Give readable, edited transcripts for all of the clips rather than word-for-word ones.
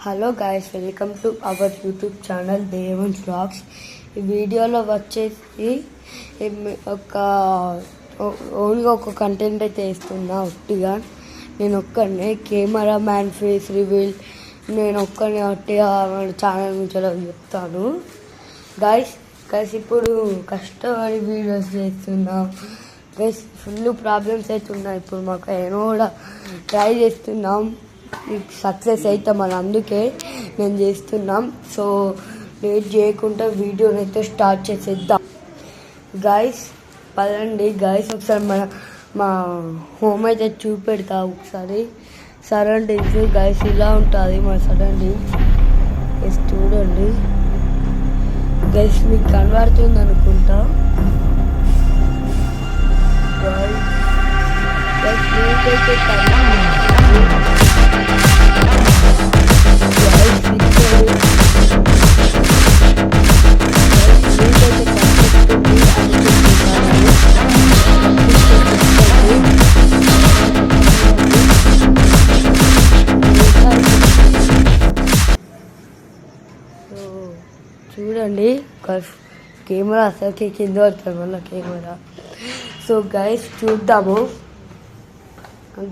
Hello guys, welcome to our YouTube channel Devan's vlogs. ఈ వీడియోలో వచ్చేసి ఓన్గా ఒక కంటెంట్ అయితే వేస్తున్నా. ఒట్టిగా నేను ఒక్కనే కెమెరా మ్యాన్ ఫేస్ రివీల్ నేను ఒక్కనే ఒట్టిగా ఛానల్ నుంచి చెప్తాను. గైస్ ఇప్పుడు కష్టపడి వీడియోస్ చేస్తున్నాం. గైస్ ఫుల్ ప్రాబ్లమ్స్ అయితే ఉన్నాయి. ఇప్పుడు మాకు ఏమో కూడా ట్రై చేస్తున్నాం, సక్సెస్ అవుతామని అందుకే నేను చేస్తున్నాం. సో లేట్ చేయకుండా వీడియోని అయితే స్టార్ట్ చేసేద్దాం. గైస్ పదండి గైస్, ఒకసారి మా హోమ్ అయితే చూపెడతా. ఒకసారి సరౌండింగ్స్ గైస్ ఇలా ఉంటుంది మా సరౌండింగ్స్. చూడండి గైస్, మీకు కనబడుతుంది అనుకుంటా. చూడండి కెమెరా అసలుకి కింద పడుతుంది మళ్ళీ కెమెరా. సో గైస్ చూద్దాము.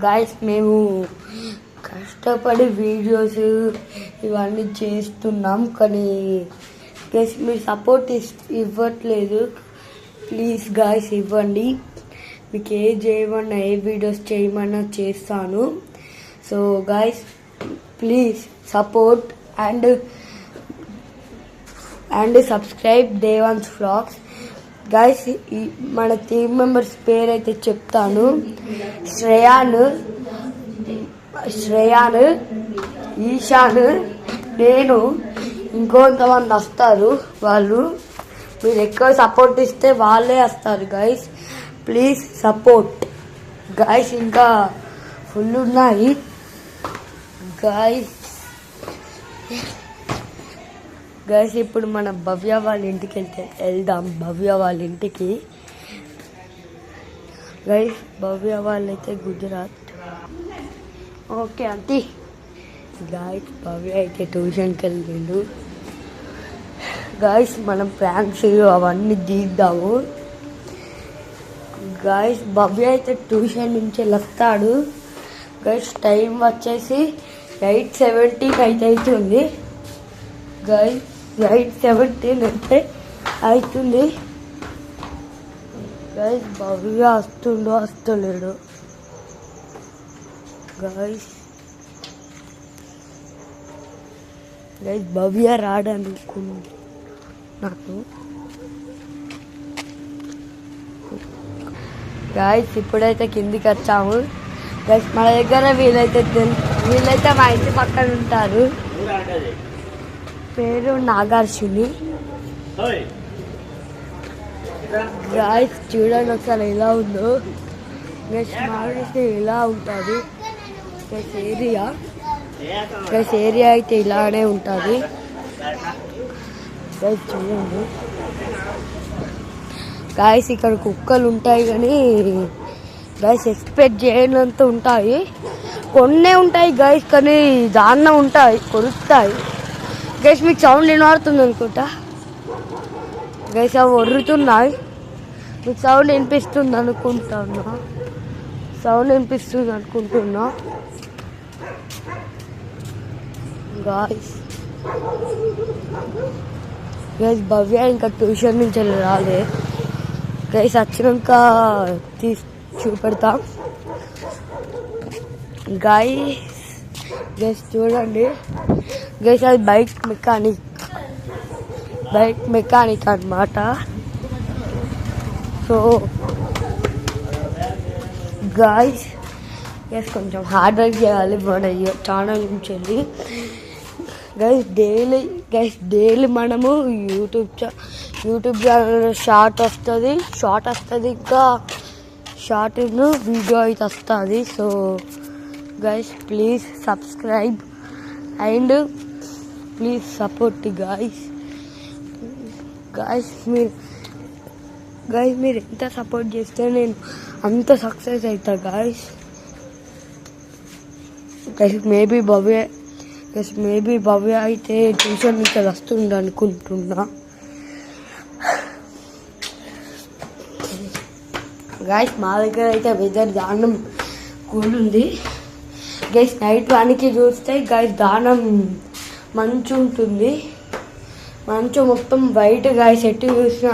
గైస్ మేము కష్టపడి వీడియోస్ ఇవన్నీ చేస్తున్నాం, కానీ గైస్ మీరు సపోర్ట్ ఇవ్వట్లేదు. ప్లీజ్ గైస్ ఇవ్వండి. మీకు చేయమన్నా ఏ వీడియోస్ చేయమన్నా చేస్తాను. So guys please support and subscribe Devan's vlogs. Guys మన టీమ్ మెంబర్స్ పేరు అయితే చెప్తాను. శ్రేయాన్, ఈశాన్, నేను, ఇంకొంతమంది వస్తారు. వాళ్ళు మీరు ఎక్కువ సపోర్ట్ ఇస్తే వాళ్ళే వస్తారు. Guys please support guys. ఇంకా ఫుల్ ఉన్నాయి గైస్. ఇప్పుడు మన భవ్య వాళ్ళ ఇంటికి వెళ్దాం. భవ్య వాళ్ళ ఇంటికి గైస్. భవ్య వాళ్ళైతే గుజరాత్. ఓకే అంతే గైస్. భవ్య అయితే ట్యూషన్కి వెళ్ళిండు. గైస్ మనం ప్రాంక్స్ అవన్నీ తీద్దాము. గైస్ భవ్య అయితే ట్యూషన్ నుంచి వస్తాడు. గైస్ టైం వచ్చేసి 8:17 అయితే అవుతుంది. గైస్ 8:17 అయితే అవుతుంది. గైస్ భవ్య వస్తలేడు. గైస్ భవ్య రాడనుకున్నాను. గైస్ ఇప్పుడైతే కిందికి వచ్చాము. గైస్ మన దగ్గర వీళ్ళైతే మా ఇంటి పక్కన ఉంటారు. పేరు నాగార్జుని. గైస్ చూడండి ఒకసారి ఎలా ఉందో. గైస్ మాకైతే ఇలా ఉంటుంది. గైస్ ఏరియా అయితే ఇలానే ఉంటుంది. గైస్ చూడండి గైస్ ఇక్కడ కుక్కలు ఉంటాయి, కానీ గైస్ ఎక్స్పెక్ట్ చేయనంత ఉంటాయి. కొన్నే ఉంటాయి గైస్, కానీ దాన్న ఉంటాయి, కొరుస్తాయి. గైస్ మీకు సౌండ్ వినబడుతుంది అనుకుంటా. గైస్ అవి ఒర్రుతున్నాయి. మీకు సౌండ్ వినిపిస్తుంది అనుకుంటున్నా. గైస్ భవ్య ఇంకా ట్యూషన్ నుంచి రాలే. గైస్ వచ్చినాక చూపెడతాం. గైస్ చూడండి. గైస్ అది బైక్ మెకానిక్ అన్నమాట. సో గైస్ కొంచెం హార్డ్ వర్క్ చేయాలి మన ఛానల్ నుంచి వెళ్ళి. గైస్ డైలీ మనము యూట్యూబ్ ఛానల్ షార్ట్ వస్తుంది. ఇంకా షార్ట్ వీడియో అయితే వస్తుంది. So guys please subscribe and please support guys. మీరు ఎంత సపోర్ట్ చేస్తే నేను అంత సక్సెస్ అవుతా గైస్. మేబీ భవ్య ఎస్ మేబీ భవ్య అయితే ట్యూషన్ నుంచి వస్తుంది అనుకుంటున్నా. గైస్ మా దగ్గర అయితే వెదర్ దానం కూల్ ఉంది. గైస్ నైట్ 1కి చూస్తే గైస్ దానం మంచు ఉంటుంది, మంచు మొత్తం వైట్. గైస్ ఎటు చూసినా.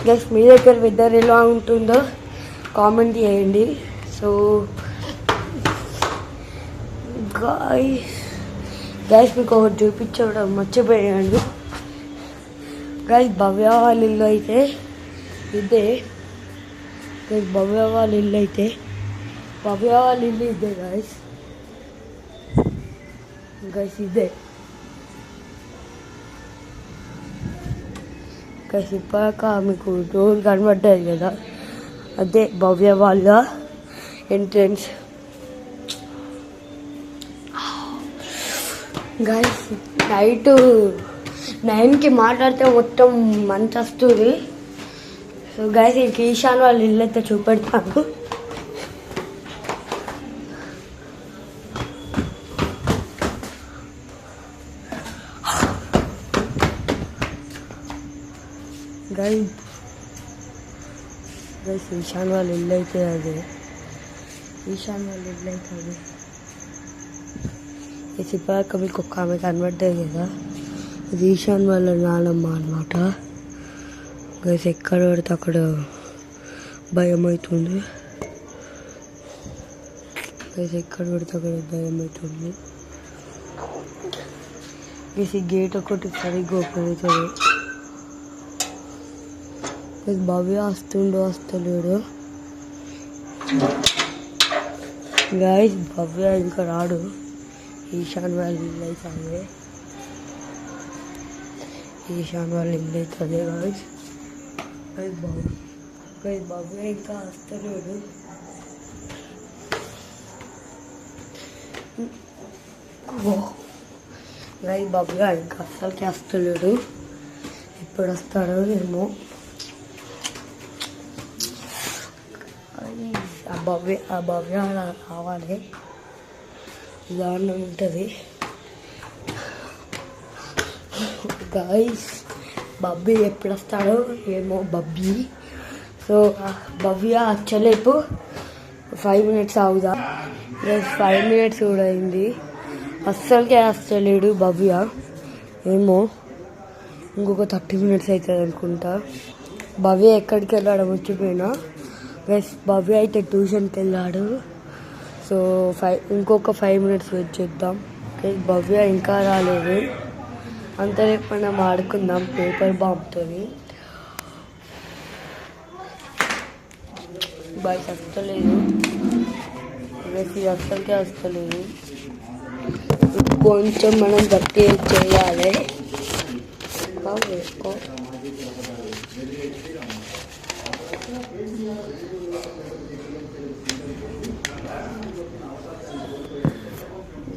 గైస్ మీ దగ్గర వెదర్ ఎలా ఉంటుందో కామెంట్ చేయండి. సో గైస్ మీకు ఒకటి చూపించడం మర్చిపోయాను. గైస్ భవ్య వాళ్ళ ఇల్లు అయితే ఇదే. గైస్ భవ్య వాళ్ళ ఇల్లు ఇదే గైస్. ఇదే గైస్. ఇప్పటిక మీకు డోర్ కనబడ్డాయి కదా, అదే భవ్య వాళ్ళ ఎంట్రన్స్. గైస్ నైట్ 9కి మాట్లాడితే మొత్తం మంచి వస్తుంది. సో గైస్ ఇంక ఈశాన్ వాళ్ళ ఇల్లు అయితే చూపెడతాను. గైస్ ఈశాన్ వాళ్ళ ఇల్లు అయితే అదే. ఇప్పటిక మీకు ఒక ఆమె కనబడ్డాయి కదా, అది ఈశాన్ వాళ్ళ నానమ్మ అనమాట. గైస్ ఎక్కడ పడితే అక్కడ భయం అవుతుంది. ఈ గేట్ ఒకటి సరిగ్గా ఓపెన్ అవుతుంది. భవ్య వస్తలేడు గైస్. భవ్య ఇంకా రాడు. ఈశాన్ వాళ్ళ ఇల్లు అవుతుంది. గైస్ భవ్య ఇంకా వస్తలేడు. గైస్ భవ్య ఇంకా అస్సలకి వస్తలేడు. ఎప్పుడు వస్తాడో ఏమో. ఆ భవ్య రావాలి, దారుణం ఉంటుంది. గైస్ బబ్బీ ఎప్పుడు వస్తాడో ఏమో. సో భవ్య వచ్చలేపు 5 minutes అవుదా. 5 minutes కూడా అయింది, అస్సలకే వస్తలేడు భవ్య. ఏమో ఇంకొక 30 minutes అవుతుంది అనుకుంటా. భవ్య ఎక్కడికి వెళ్ళాడో మర్చిపోయినా. గైస్ భవ్య అయితే ట్యూషన్కి వెళ్ళాడు. సో ఇంకొక 5 minutes వెయిట్ చేద్దాం. భవ్య ఇంకా రాలేదు. అంతరేపు మనం ఆడుకుందాం పేపర్ బాంబ్తో. బాయ్స్ వస్తలేదు. అస్సలకే వస్తలేదు. కొంచెం మనం గట్టి చేయాలి. వేసుకో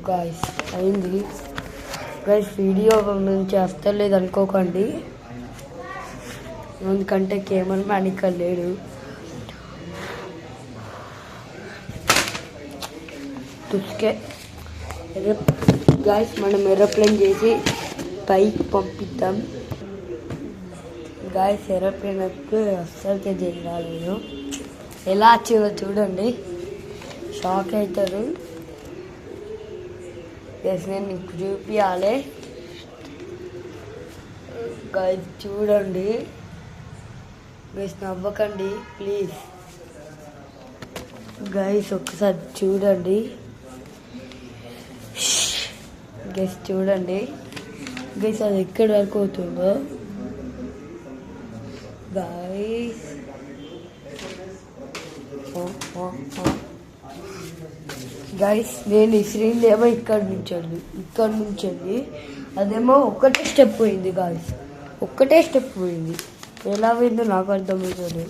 గాయ్స్. అయింది గైస్. వీడియో నుంచి వస్తలేదు అనుకోకండి, ఎందుకంటే కెమెరా మ్యాన్ ఇక్కడ లేడు. తుస్కే గాయ్స్ మనం ఏరోప్లేన్ చేసి పైకి పంపిద్దాం. గాయ్స్ ఏరోప్లేన్ అయితే అస్సలకే చేసి రాలేదు. ఎలా వచ్చిందో చూడండి, షాక్ అవుతారు. గైస్ నేను మీకు చూపించాలి. గైస్ చూడండి. Guys నవ్వకండి please. గైస్ ఒక్కసారి చూడండి. గైస్ చూడండి. గైస్ అది ఎక్కడి వరకు అవుతుందో. గైస్ గైస్ నేను ఇసిరిందేమో ఇక్కడ నుంచి అదేమో ఒక్కటే స్టెప్ పోయింది. గైస్ ఒక్కటే స్టెప్ పోయింది. ఎలా పోయిందో నాకు అర్థమవుతుంది.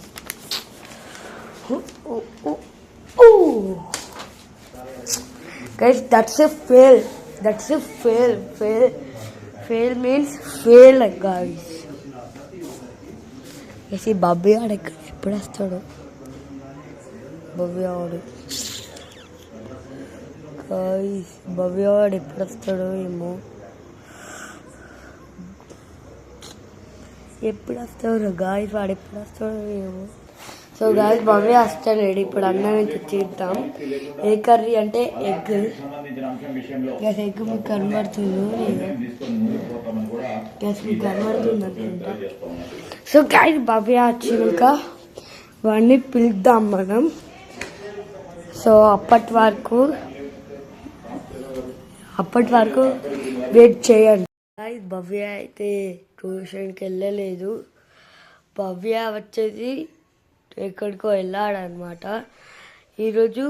Guys that's a fail means fail guys. ఈ బబ్బీ ఆడు ఎప్పుడు వస్తాడు? బబ్బీ ఆడు గాయ్స్ భవ్య వాడు ఎప్పుడు వస్తాడో ఏమో, ఎప్పుడు వస్తాడు గాయ్స్, వాడు ఎప్పుడు వస్తాడో ఏమో. సో గాయ్స్ భవ్య వస్తాడు, ఇప్పుడు అన్నం తెచ్చిద్దాం. ఏ కర్రీ అంటే ఎగ్. గ్యాస్ ఎగ్ మీకు కనబడుతుందో గ్యాస్ మీకు కనబడుతుంది అనుకుంటా. సో గాయ్స్ భవ్య వచ్చినాక వాడిని పిలుద్దాం మనం. సో అప్పటి వరకు వెయిట్ చేయండి. భవ్య అయితే ట్యూషన్కి వెళ్ళలేదు. భవ్య వచ్చేసి ఎక్కడికో వెళ్ళాడనమాట. ఈరోజు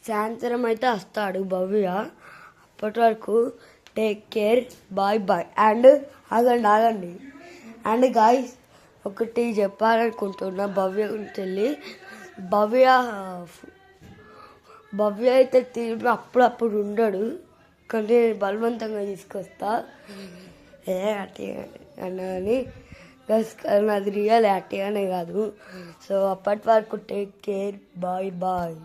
సాయంత్రం అయితే వస్తాడు భవ్య. అప్పటి వరకు take care, bye bye. And ఆగండి అండ్ గాయ్స్ ఒకటి చెప్పాలనుకుంటున్నా భవ్య గురించి వెళ్ళి. భవ్య అయితే తిరిగి అప్పుడప్పుడు ఉండడు, కానీ బలవంతంగా తీసుకొస్తా అట్టే అని. అది రియల్ యాక్టింగ్ అనే కాదు. సో అప్పటి వరకు టేక్ కేర్, బాయ్ బాయ్.